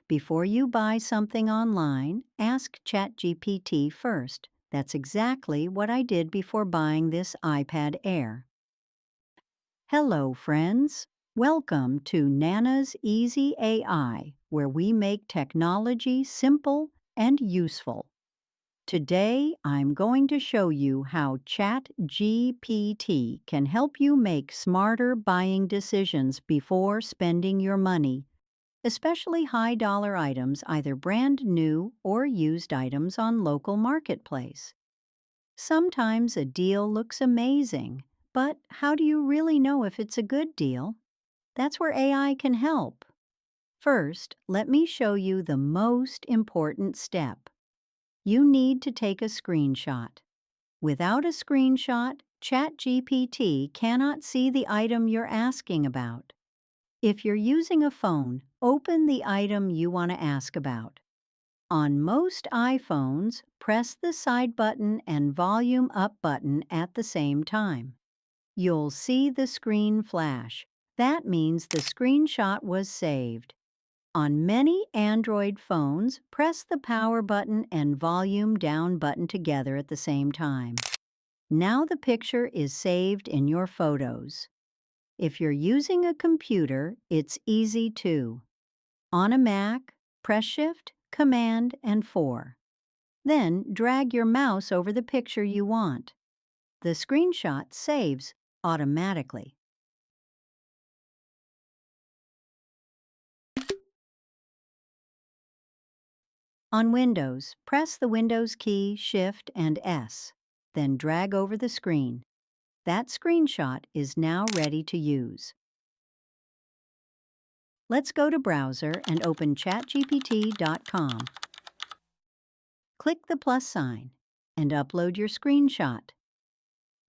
Before you buy something online, ask ChatGPT first. That's exactly what I did before buying this iPad Air. Hello, friends. Welcome to Nana's Easy AI, where we make technology simple and useful. Today, I'm going to show you how ChatGPT can help you make smarter buying decisions before spending your money, especially high-dollar items, either brand new or used items on local marketplace. Sometimes a deal looks amazing, but how do you really know if it's a good deal? That's where AI can help. First, let me show you the most important step. You need to take a screenshot. Without a screenshot, ChatGPT cannot see the item you're asking about. If you're using a phone, open the item you want to ask about. On most iPhones, press the side button and volume up button at the same time. You'll see the screen flash. That means the screenshot was saved. On many Android phones, press the power button and volume down button together at the same time. Now the picture is saved in your photos. If you're using a computer, it's easy too. On a Mac, press Shift, Command, and 4. Then drag your mouse over the picture you want. The screenshot saves automatically. On Windows, press the Windows key, Shift, and S. Then drag over the screen. That screenshot is now ready to use. Let's go to browser and open chatgpt.com. Click the plus sign and upload your screenshot.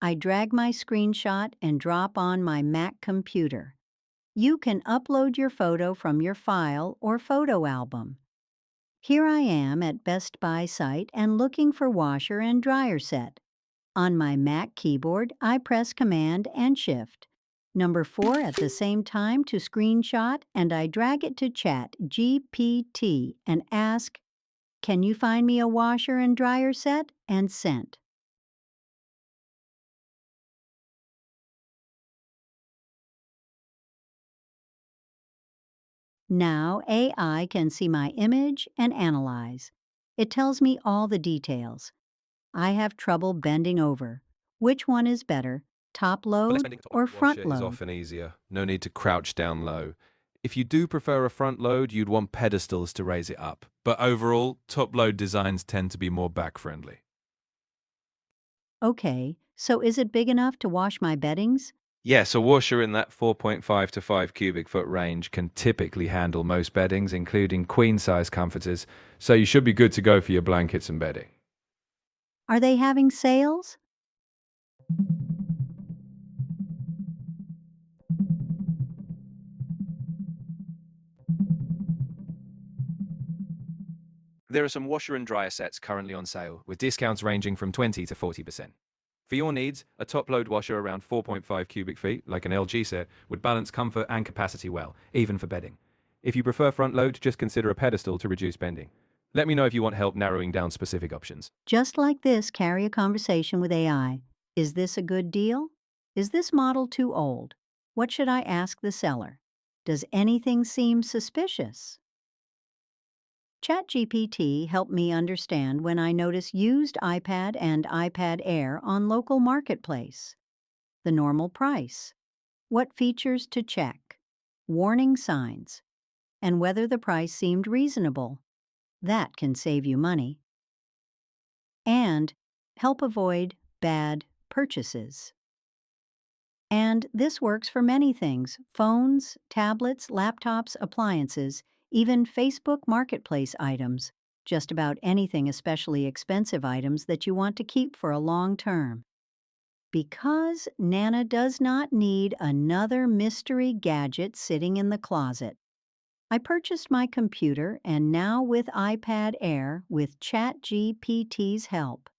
I drag my screenshot and drop on my Mac computer. You can upload your photo from your file or photo album. Here I am at Best Buy site and looking for washer and dryer set. On my Mac keyboard, I press Command and Shift. Number 4 at the same time to screenshot, and I drag it to ChatGPT and ask, "Can you find me a washer and dryer set?" and sent. Now AI can see my image and analyze. It tells me all the details. I have trouble bending over. Which one is better, top For less load spending, a or top-load washer front is load? often easier. No need to crouch down low. If you do prefer a front load, you'd want pedestals to raise it up. But overall, top-load designs tend to be more back-friendly. Okay, so is it big enough to wash my beddings? Yes, a washer in that 4.5 to 5 cubic foot range can typically handle most beddings, including queen-size comforters, so you should be good to go for your blankets and bedding. Are they having sales? There are some washer and dryer sets currently on sale, with discounts ranging from 20 to 40%. For your needs, a top-load washer around 4.5 cubic feet, like an LG set, would balance comfort and capacity well, even for bedding. If you prefer front load, just consider a pedestal to reduce bending. Let me know if you want help narrowing down specific options. Just like this, carry a conversation with AI. Is this a good deal? Is this model too old? What should I ask the seller? Does anything seem suspicious? ChatGPT helped me understand when I notice used iPad and iPad Air on local marketplace. The normal price, what features to check, warning signs, and whether the price seemed reasonable. That can save you money. And help avoid bad purchases. And this works for many things: phones, tablets, laptops, appliances, even Facebook Marketplace items, just about anything, especially expensive items that you want to keep for a long term. Because Nana does not need another mystery gadget sitting in the closet. I purchased my computer, and now with iPad Air, with ChatGPT's help,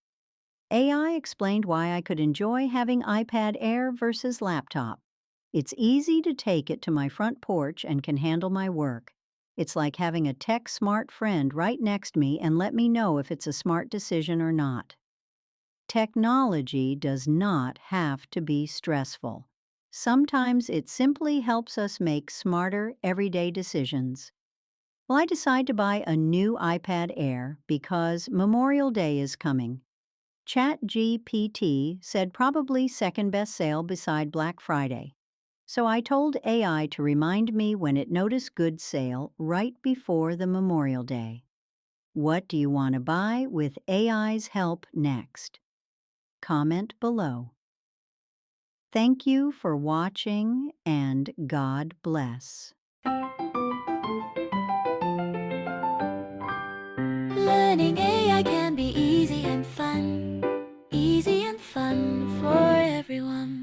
AI explained why I could enjoy having iPad Air versus laptop. It's easy to take it to my front porch and can handle my work. It's like having a tech smart friend right next me and let me know if it's a smart decision or not. Technology does not have to be stressful. Sometimes it simply helps us make smarter, everyday decisions. Well, I decided to buy a new iPad Air because Memorial Day is coming. ChatGPT said probably second best sale beside Black Friday. So I told AI to remind me when it noticed good sale right before the Memorial Day. What do you want to buy with AI's help next? Comment below. Thank you for watching and God bless. Learning AI can be easy and fun for everyone.